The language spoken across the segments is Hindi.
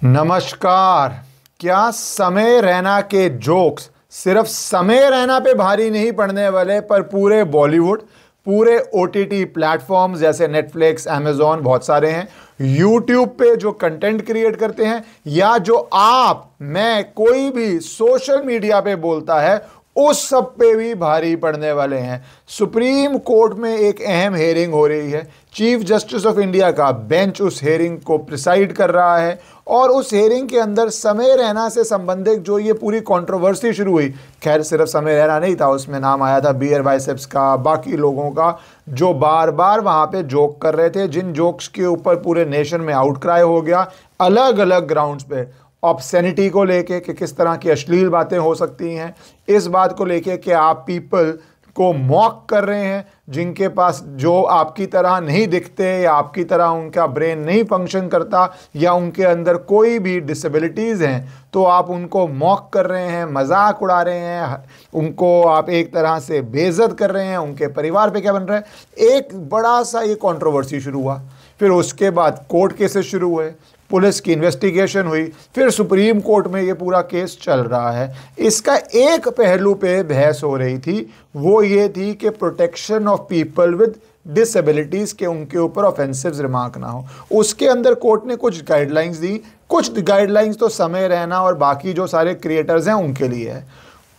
नमस्कार। क्या समय रैना के जोक्स सिर्फ समय रैना पे भारी नहीं पड़ने वाले, पर पूरे बॉलीवुड, पूरे ओटीटी प्लेटफॉर्म्स जैसे नेटफ्लिक्स, अमेजॉन, बहुत सारे हैं, यूट्यूब पे जो कंटेंट क्रिएट करते हैं, या जो आप, मैं, कोई भी सोशल मीडिया पे बोलता है, उस सब पे भी भारी पड़ने वाले हैं। सुप्रीम कोर्ट में एक अहम हेयरिंग हो रही है। चीफ जस्टिस ऑफ इंडिया का बेंच उस हेयरिंग को प्रिसाइड कर रहा है, और उस हेयरिंग के अंदर समय रैना से संबंधित जो ये पूरी कंट्रोवर्सी शुरू हुई, खैर सिर्फ समय रैना नहीं था, उसमें नाम आया था बियर बाइसेप्स का, बाकी लोगों का, जो बार बार वहां पे जोक कर रहे थे, जिन जोक्स के ऊपर पूरे नेशन में आउटक्राई हो गया अलग अलग ग्राउंड्स पे। ऑब्सैनिटी को लेके कि किस तरह की अश्लील बातें हो सकती हैं, इस बात को लेके कि आप पीपल को मॉक कर रहे हैं जिनके पास, जो आपकी तरह नहीं दिखते, या आपकी तरह उनका ब्रेन नहीं फंक्शन करता, या उनके अंदर कोई भी डिसेबिलिटीज़ हैं, तो आप उनको मॉक कर रहे हैं, मजाक उड़ा रहे हैं, उनको आप एक तरह से बेइज्जत कर रहे हैं, उनके परिवार पे क्या बन रहा है। एक बड़ा सा ये कंट्रोवर्सी शुरू हुआ। फिर उसके बाद कोर्ट केसेस शुरू हुए, पुलिस की इन्वेस्टिगेशन हुई, फिर सुप्रीम कोर्ट में ये पूरा केस चल रहा है। इसका एक पहलू पे बहस हो रही थी, वो ये थी कि protection of people with disabilities के उनके ऊपर ऑफेंसिव रिमार्क ना हो। उसके अंदर कोर्ट ने कुछ गाइडलाइंस दी। कुछ गाइडलाइंस तो समय रैना और बाकी जो सारे क्रिएटर्स हैं उनके लिए है,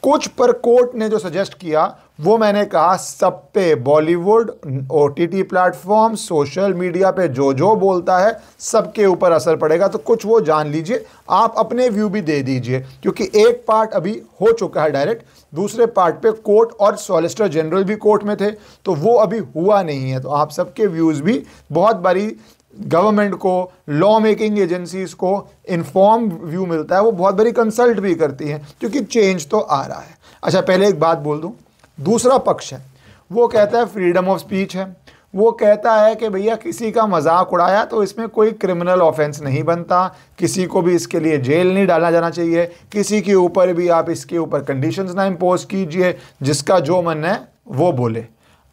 कुछ पर कोर्ट ने जो सजेस्ट किया वो मैंने कहा सब पे, Bollywood, OTT platform, social media पे जो जो बोलता है सबके ऊपर असर पड़ेगा। तो कुछ वो जान लीजिए, आप अपने व्यू भी दे दीजिए, क्योंकि एक पार्ट अभी हो चुका है डायरेक्ट, दूसरे पार्ट पे कोर्ट और सॉलिसिटर जनरल भी कोर्ट में थे, तो वो अभी हुआ नहीं है। तो आप सबके व्यूज़ भी बहुत बारी गवर्नमेंट को, लॉ मेकिंग एजेंसीज को इन्फॉर्म व्यू मिलता है, वो बहुत बड़ी कंसल्ट भी करती हैं, क्योंकि चेंज तो आ रहा है। अच्छा, पहले एक बात बोल दूं, दूसरा पक्ष है वो कहता है फ्रीडम ऑफ स्पीच है। वो कहता है कि भैया किसी का मजाक उड़ाया तो इसमें कोई क्रिमिनल ऑफेंस नहीं बनता, किसी को भी इसके लिए जेल नहीं डाला जाना चाहिए, किसी के ऊपर भी आप इसके ऊपर कंडीशंस ना इम्पोज कीजिए, जिसका जो मन है वो बोले।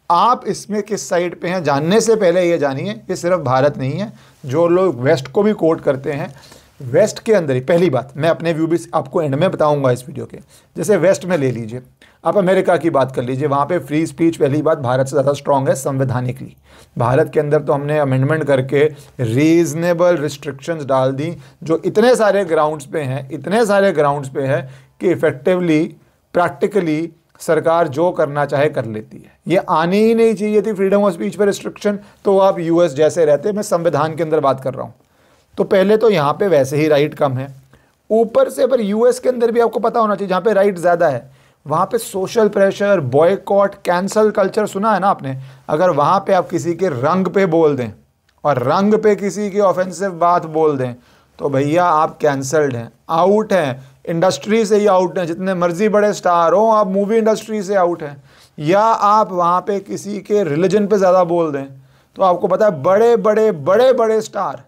आप इसमें किस साइड पे हैं जानने से पहले ये जानिए कि सिर्फ भारत नहीं है, जो लोग वेस्ट को भी कोट करते हैं, वेस्ट के अंदर ही, पहली बात मैं अपने व्यू भी आपको एंड में बताऊंगा इस वीडियो के, जैसे वेस्ट में ले लीजिए, आप अमेरिका की बात कर लीजिए, वहाँ पे फ्री स्पीच पहली बात भारत से ज़्यादा स्ट्रांग है संवैधानिकली। भारत के अंदर तो हमने अमेंडमेंट करके रीजनेबल रिस्ट्रिक्शंस डाल दी, जो इतने सारे ग्राउंड्स पे हैं, इतने सारे ग्राउंड्स पे है कि इफेक्टिवली, प्रैक्टिकली सरकार जो करना चाहे कर लेती है। ये आनी ही नहीं चाहिए थी फ्रीडम ऑफ स्पीच पर रिस्ट्रिक्शन, तो आप यूएस जैसे रहते, मैं संविधान के अंदर बात कर रहा हूँ। तो पहले तो यहाँ पे वैसे ही राइट कम है, ऊपर से पर यूएस के अंदर भी आपको पता होना चाहिए, जहाँ पे राइट ज़्यादा है वहाँ पे social pressure, boycott, cancel culture सुना है ना आपने। अगर वहाँ पे आप किसी के रंग पे बोल दें और रंग पे किसी की ऑफेंसिव बात बोल दें, तो भैया आप कैंसल्ड हैं, आउट हैं, इंडस्ट्री से ही आउट हैं, जितने मर्जी बड़े स्टार हो, आप मूवी इंडस्ट्री से आउट हैं। या आप वहाँ पे किसी के रिलीजन पे ज़्यादा बोल दें, तो आपको पता है बड़े बड़े बड़े बड़े स्टार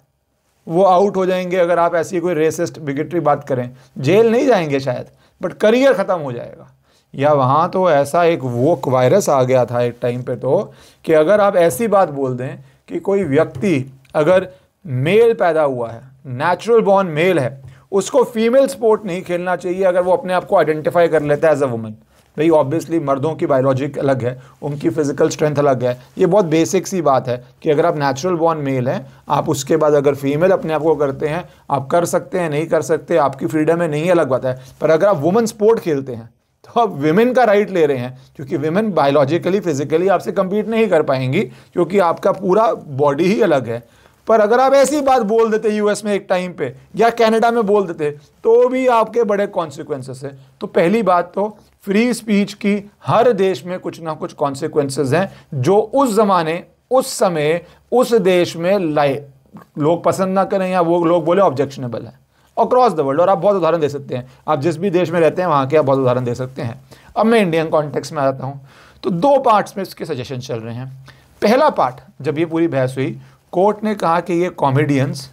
वो आउट हो जाएंगे। अगर आप ऐसी कोई रेसिस्ट, बिगेटरी बात करें, जेल नहीं जाएंगे शायद, बट करियर ख़त्म हो जाएगा। या वहाँ तो ऐसा एक वोक वायरस आ गया था एक टाइम पे, तो कि अगर आप ऐसी बात बोल दें कि कोई व्यक्ति अगर मेल पैदा हुआ है, नेचुरल बॉर्न मेल है, उसको फीमेल स्पोर्ट नहीं खेलना चाहिए अगर वो अपने आप को आइडेंटिफाई कर लेता है एज अ वुमन। भाई ऑब्वियसली मर्दों की बायोलॉजिक अलग है, उनकी फिजिकल स्ट्रेंथ अलग है, ये बहुत बेसिक सी बात है कि अगर आप नेचुरल बॉर्न मेल हैं, आप उसके बाद अगर फीमेल अपने आप को करते हैं, आप कर सकते हैं, नहीं कर सकते, आपकी फ्रीडम है, नहीं अलग बात है। पर अगर आप वुमेन स्पोर्ट खेलते हैं तो आप विमेन का राइट ले रहे हैं, क्योंकि विमेन बायोलॉजिकली, फिजिकली आपसे कम्पीट नहीं कर पाएंगी, क्योंकि आपका पूरा बॉडी ही अलग है। पर अगर आप ऐसी बात बोल देते यूएस में एक टाइम पे, या कनाडा में बोल देते, तो भी आपके बड़े कॉन्सिक्वेंसेस है। तो पहली बात तो फ्री स्पीच की हर देश में कुछ ना कुछ कॉन्सिक्वेंसेस हैं, जो उस जमाने, उस समय, उस देश में लाए, लोग पसंद ना करें या वो लोग बोले ऑब्जेक्शनेबल है, अक्रॉस द वर्ल्ड। और आप बहुत उदाहरण दे सकते हैं, आप जिस भी देश में रहते हैं वहाँ के आप बहुत उदाहरण दे सकते हैं। अब मैं इंडियन कॉन्टेक्स्ट में आता हूँ, तो दो पार्ट्स में इसके सजेशन चल रहे हैं। पहला पार्ट, जब ये पूरी बहस हुई, कोर्ट ने कहा कि ये कॉमेडियंस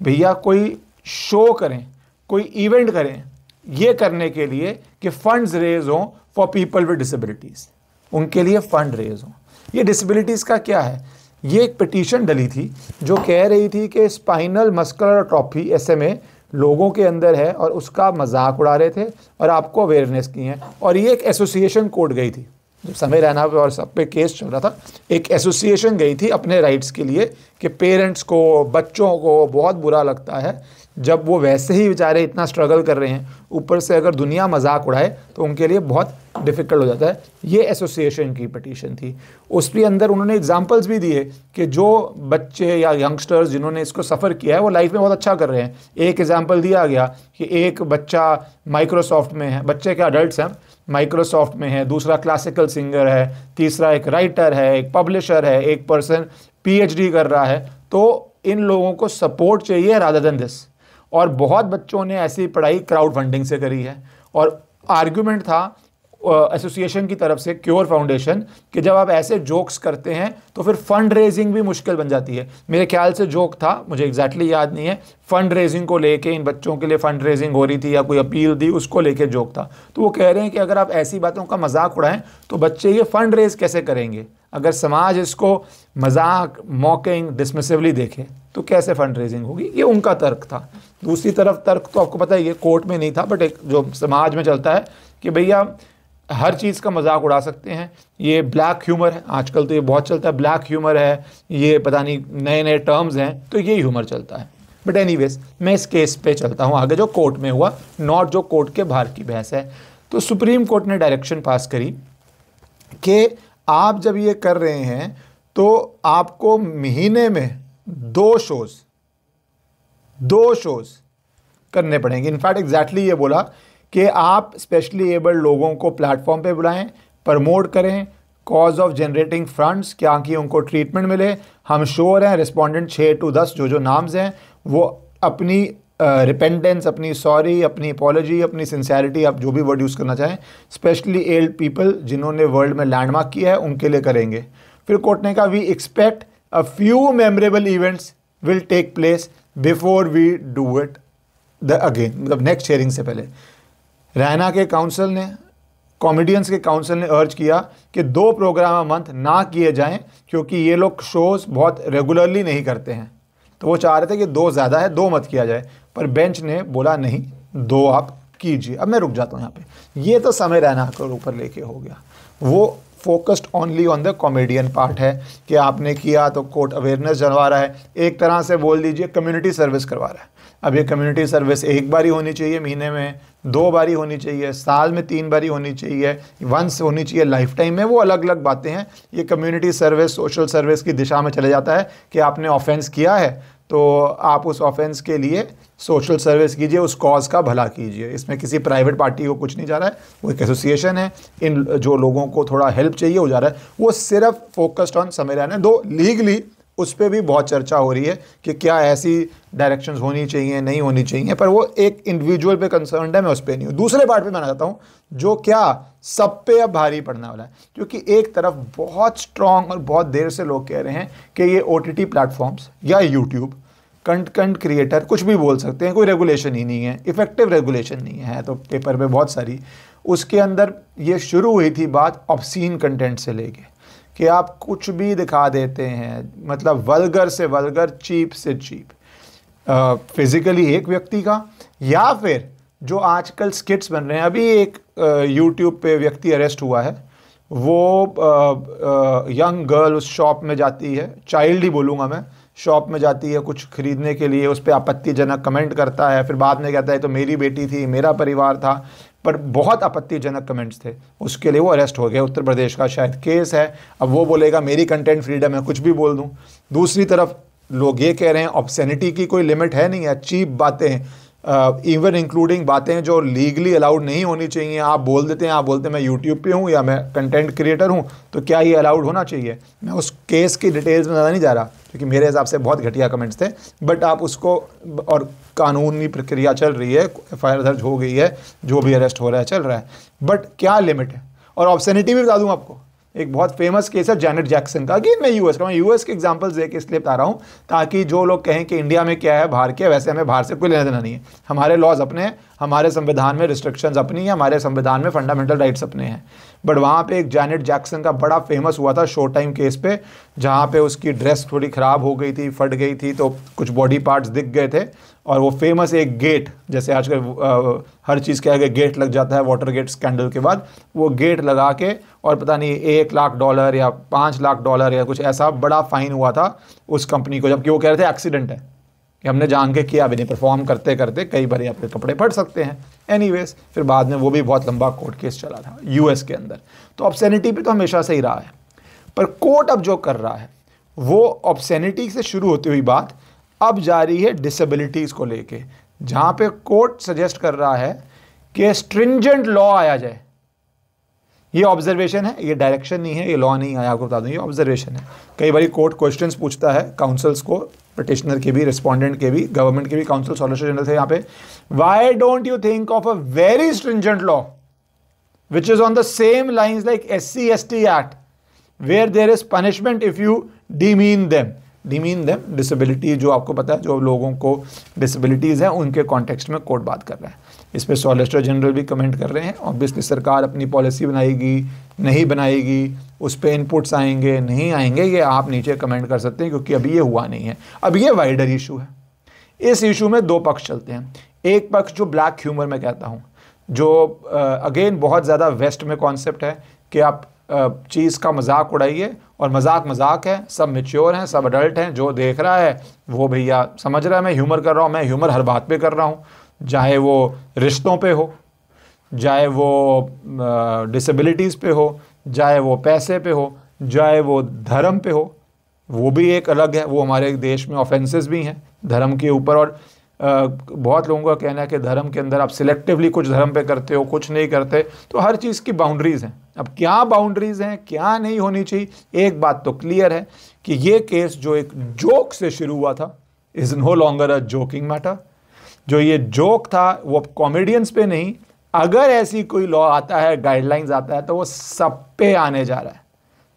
भैया कोई शो करें, कोई इवेंट करें, ये करने के लिए कि फंड्स रेज हों फॉर पीपल विद डिसेबिलिटीज़, उनके लिए फंड रेज हों। ये डिसेबिलिटीज़ का क्या है, ये एक पिटीशन डली थी जो कह रही थी कि स्पाइनल मस्कुलर एट्रोफी SMA लोगों के अंदर है और उसका मजाक उड़ा रहे थे और आपको अवेयरनेस की है। और ये एक एसोसिएशन कोर्ट गई थी, जब समय रैना पे और सब पे केस चल रहा था, एक एसोसिएशन गई थी अपने राइट्स के लिए कि पेरेंट्स को, बच्चों को बहुत बुरा लगता है जब वो वैसे ही बेचारे इतना स्ट्रगल कर रहे हैं, ऊपर से अगर दुनिया मजाक उड़ाए तो उनके लिए बहुत डिफ़िकल्ट हो जाता है। ये एसोसिएशन की पिटीशन थी। उसके अंदर उन्होंने एग्जांपल्स भी दिए कि जो बच्चे या यंगस्टर्स जिन्होंने इसको सफ़र किया है वो लाइफ में बहुत अच्छा कर रहे हैं। एक एग्जांपल दिया गया कि एक बच्चा माइक्रोसॉफ्ट में है, बच्चे क्या अडल्ट्स हैं, माइक्रोसॉफ्ट में है, दूसरा क्लासिकल सिंगर है, तीसरा एक राइटर है, एक पब्लिशर है, एक पर्सन PhD कर रहा है। तो इन लोगों को सपोर्ट चाहिए रादर देन दिस। और बहुत बच्चों ने ऐसी पढ़ाई क्राउड फंडिंग से करी है। और आर्ग्यूमेंट था एसोसिएशन की तरफ से, क्योर फाउंडेशन, कि जब आप ऐसे जोक्स करते हैं तो फिर फंड रेजिंग भी मुश्किल बन जाती है। मेरे ख्याल से जोक था, मुझे एग्जैक्टली याद नहीं है, फंड रेजिंग को लेके, इन बच्चों के लिए फंड रेजिंग हो रही थी या कोई अपील थी, उसको लेके जोक था। तो वो कह रहे हैं कि अगर आप ऐसी बातों का मजाक उड़ाएं तो बच्चे ये फंड रेज कैसे करेंगे? अगर समाज इसको मजाक, मॉकिंग, डिसमिसिवली देखे तो कैसे फंड रेजिंग होगी? ये उनका तर्क था। दूसरी तरफ तर्क तो आपको पता है, ये कोर्ट में नहीं था, बट एक जो समाज में चलता है कि भैया हर चीज़ का मजाक उड़ा सकते हैं, ये ब्लैक ह्यूमर है, आजकल तो ये बहुत चलता है, ब्लैक ह्यूमर है, ये पता नहीं नए नए टर्म्स हैं, तो ये ह्यूमर चलता है। बट एनीवेज मैं इस केस पे चलता हूँ आगे, जो कोर्ट में हुआ, नॉट जो कोर्ट के बाहर की बहस है। तो सुप्रीम कोर्ट ने डायरेक्शन पास करी कि आप जब ये कर रहे हैं तो आपको महीने में 2 शोज़ करने पड़ेंगे। इनफैक्ट एग्जैक्टली ये बोला कि आप स्पेशली एबल्ड लोगों को प्लेटफॉर्म पे बुलाएं, प्रमोट करें, कॉज ऑफ जनरेटिंग फंड्स, क्या कि उनको ट्रीटमेंट मिले। हम श्योर हैं रिस्पोंडेंट 6 to 10 जो नाम्स हैं वो अपनी रिपेंडेंस, अपनी सॉरी, अपनी अपॉलॉजी, अपनी सिंसियरिटी, आप जो भी वर्ड यूज़ करना चाहें, स्पेशली एल्ड पीपल जिन्होंने वर्ल्ड में लैंडमार्क किया है उनके लिए करेंगे। फिर कोर्ट ने कहा we expect a few memorable events will take place before we do it the again, मतलब नेक्स्ट हियरिंग से पहले। रैना के काउंसिल ने, कॉमेडियंस के काउंसिल ने अर्ज किया कि 2 प्रोग्राम अ मंथ ना किए जाएं क्योंकि ये लोग शोज़ बहुत रेगुलरली नहीं करते हैं। तो वो चाह रहे थे कि 2 ज़्यादा है, 2 मत किया जाए, पर बेंच ने बोला नहीं, 2 आप कीजिए। अब मैं रुक जाता हूँ यहाँ पे। ये तो समय रैना के ऊपर लेके हो गया, वो focused only on the comedian part है कि आपने किया तो कोर्ट अवेयरनेस जनवा रहा है, एक तरह से बोल दीजिए कम्युनिटी सर्विस करवा रहा है। अब ये कम्युनिटी सर्विस 1 बार ही होनी चाहिए महीने में, 2 बार ही होनी चाहिए, साल में 3 बार ही होनी चाहिए, वंस होनी चाहिए लाइफ टाइम में, वो अलग अलग बातें हैं। ये कम्युनिटी सर्विस, सोशल सर्विस की दिशा में चले जाता है कि आपने ऑफेंस किया है तो आप उस ऑफेंस के लिए सोशल सर्विस कीजिए, उस कॉज का भला कीजिए। इसमें किसी प्राइवेट पार्टी को कुछ नहीं जा रहा है, वो एक एसोसिएशन है, इन जो लोगों को थोड़ा हेल्प चाहिए हो जा रहा है, वो सिर्फ फोकस्ड ऑन समय रैना। दो लीगली उस पर भी बहुत चर्चा हो रही है कि क्या ऐसी डायरेक्शंस होनी चाहिए, नहीं होनी चाहिए, पर वो एक इंडिविजुअल पे कंसर्न है, मैं उस पर नहीं हूँ। दूसरे पार्ट पे मैं चाहता हूँ जो क्या सब पे अब भारी पड़ने वाला है, क्योंकि एक तरफ बहुत स्ट्रॉन्ग और बहुत देर से लोग कह रहे हैं कि ये OTT प्लेटफॉर्म्स या यूट्यूब कंटेंट क्रिएटर कुछ भी बोल सकते हैं, कोई रेगुलेशन ही नहीं है, इफेक्टिव रेगुलेशन नहीं है। तो पेपर पे बहुत सारी उसके अंदर ये शुरू हुई थी बात ऑब्सीन कंटेंट से लेके कि आप कुछ भी दिखा देते हैं, मतलब वल्गर से वल्गर, चीप से चीप, फिजिकली एक व्यक्ति का, या फिर जो आजकल स्किट्स बन रहे हैं। अभी एक यूट्यूब पे व्यक्ति अरेस्ट हुआ है, वो यंग गर्ल उस शॉप में जाती है, चाइल्ड ही बोलूँगा मैं, शॉप में जाती है कुछ खरीदने के लिए, उस पर आपत्तिजनक कमेंट करता है, फिर बाद में कहता है तो मेरी बेटी थी, मेरा परिवार था, पर बहुत आपत्तिजनक कमेंट्स थे, उसके लिए वो अरेस्ट हो गया। उत्तर प्रदेश का शायद केस है। अब वो बोलेगा मेरी कंटेंट फ्रीडम है, कुछ भी बोल दूं। दूसरी तरफ लोग ये कह रहे हैं ऑब्सैनिटी की कोई लिमिट है नहीं है, चीप बातें, इवन इंक्लूडिंग बातें जो लीगली अलाउड नहीं होनी चाहिए, आप बोल देते हैं, आप बोलते हैं मैं यूट्यूब पे हूँ या मैं कंटेंट क्रिएटर हूँ, तो क्या ये अलाउड होना चाहिए? मैं उस केस की डिटेल्स में ज़्यादा नहीं जा रहा क्योंकि मेरे हिसाब से बहुत घटिया कमेंट्स थे, बट आप उसको, और कानूनी प्रक्रिया चल रही है, FIR दर्ज हो गई है, जो भी अरेस्ट हो रहा है चल रहा है, बट क्या लिमिट है? और ऑब्सैनिटी भी बता दूँ आपको, एक बहुत फेमस केस है जैनेट जैक्सन का, कि मैं यूएस के एग्जांपल्स दे के इसलिए बता रहा हूँ ताकि जो लोग कहें कि इंडिया में क्या है बाहर क्या, वैसे हमें बाहर से कोई लेना देना नहीं है। हमारे लॉज अपने हैं, हमारे संविधान में रिस्ट्रिक्शंस अपनी है, हमारे संविधान में फंडामेंटल राइट्स अपने हैं। बट वहाँ पे एक जैनेट जैक्सन का बड़ा फेमस हुआ था शो टाइम केस पे, जहाँ पे उसकी ड्रेस थोड़ी ख़राब हो गई थी, फट गई थी, तो कुछ बॉडी पार्ट्स दिख गए थे, और वो फेमस एक गेट, जैसे आजकल हर चीज़ के आगे गेट लग जाता है वाटर गेट स्कैंडल के बाद, वो गेट लगा के और पता नहीं $1 लाख या $5 लाख या कुछ ऐसा बड़ा फाइन हुआ था उस कंपनी को, जबकि वो कह रहे थे एक्सीडेंट है, कि हमने जान के किया भी नहीं, परफॉर्म करते करते कई बार आपके कपड़े फट सकते हैं। एनीवेज, फिर बाद में वो भी बहुत लंबा कोर्ट केस चला था यूएस के अंदर। तो ऑब्सैनिटी पे तो हमेशा से ही रहा है, पर कोर्ट अब जो कर रहा है वो ऑब्सैनिटी से शुरू होती हुई बात अब जा रही है डिसेबिलिटीज़ को लेके, जहाँ पे कोर्ट सजेस्ट कर रहा है कि स्ट्रिंजेंट लॉ आया जाए। ये ऑब्जर्वेशन है, ये डायरेक्शन नहीं है, ये लॉ नहीं आया, आपको बता दूं ये ऑब्जर्वेशन है। कई बार कोर्ट क्वेश्चंस पूछता है काउंसल्स को, पिटिशनर के भी, रिस्पोंडेंट के भी, गवर्नमेंट के भी, काउंसिल सॉलिसिटर जनरल थे यहाँ पे, why don't you think of a very stringent law which is on the same lines like SC/ST act where there is punishment if you demean them disability, जो आपको पता है जो लोगों को डिसेबिलिटीज़ हैं उनके कॉन्टेक्स्ट में कोर्ट बात कर रहा है। इस पर सॉलिसिटर जनरल भी कमेंट कर रहे हैं। ऑब्वियसली सरकार अपनी पॉलिसी बनाएगी, नहीं बनाएगी, उस पर इनपुट्स आएंगे, नहीं आएंगे, ये आप नीचे कमेंट कर सकते हैं, क्योंकि अभी ये हुआ नहीं है। अब ये वाइडर इशू है। इस इशू में दो पक्ष चलते हैं। एक पक्ष जो ब्लैक ह्यूमर मैं कहता हूँ, जो अगेन बहुत ज़्यादा वेस्ट में कॉन्सेप्ट है कि आप चीज़ का मजाक उड़ाइए, और मजाक है, सब मैच्योर हैं, सब अडल्ट हैं, जो देख रहा है वो भैया समझ रहा है मैं ह्यूमर कर रहा हूँ। मैं ह्यूमर हर बात पे कर रहा हूँ, चाहे वो रिश्तों पे हो, चाहे वो डिसेबिलिटीज़ पे हो, चाहे वो पैसे पे हो, चाहे वो धर्म पे हो, वो भी एक अलग है। वो हमारे देश में ऑफेंसेस भी हैं धर्म के ऊपर, और बहुत लोगों का कहना है कि धर्म के अंदर आप सिलेक्टिवली कुछ धर्म पे करते हो, कुछ नहीं करते। तो हर चीज़ की बाउंड्रीज़ हैं। अब क्या बाउंड्रीज़ हैं, क्या नहीं होनी चाहिए, एक बात तो क्लियर है कि ये केस जो एक जोक से शुरू हुआ था is no longer a joking matter. जो ये जोक था वो अब कॉमेडियंस पे नहीं, अगर ऐसी कोई लॉ आता है, गाइडलाइंस आता है, तो वो सब पे आने जा रहा है,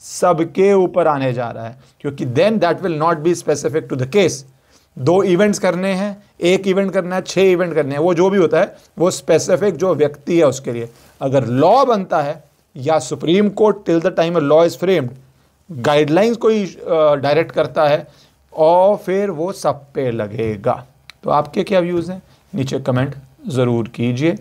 सबके ऊपर आने जा रहा है, क्योंकि then that will not be specific to the case. 2 events करने हैं, 1 इवेंट करना है, 6 इवेंट करने हैं, वो जो भी होता है वो स्पेसिफिक जो व्यक्ति है उसके लिए। अगर लॉ बनता है या supreme court till the time a law is framed guidelines कोई डायरेक्ट करता है, और फिर वो सब पे लगेगा। तो आपके क्या व्यूज़ हैं नीचे कमेंट ज़रूर कीजिए।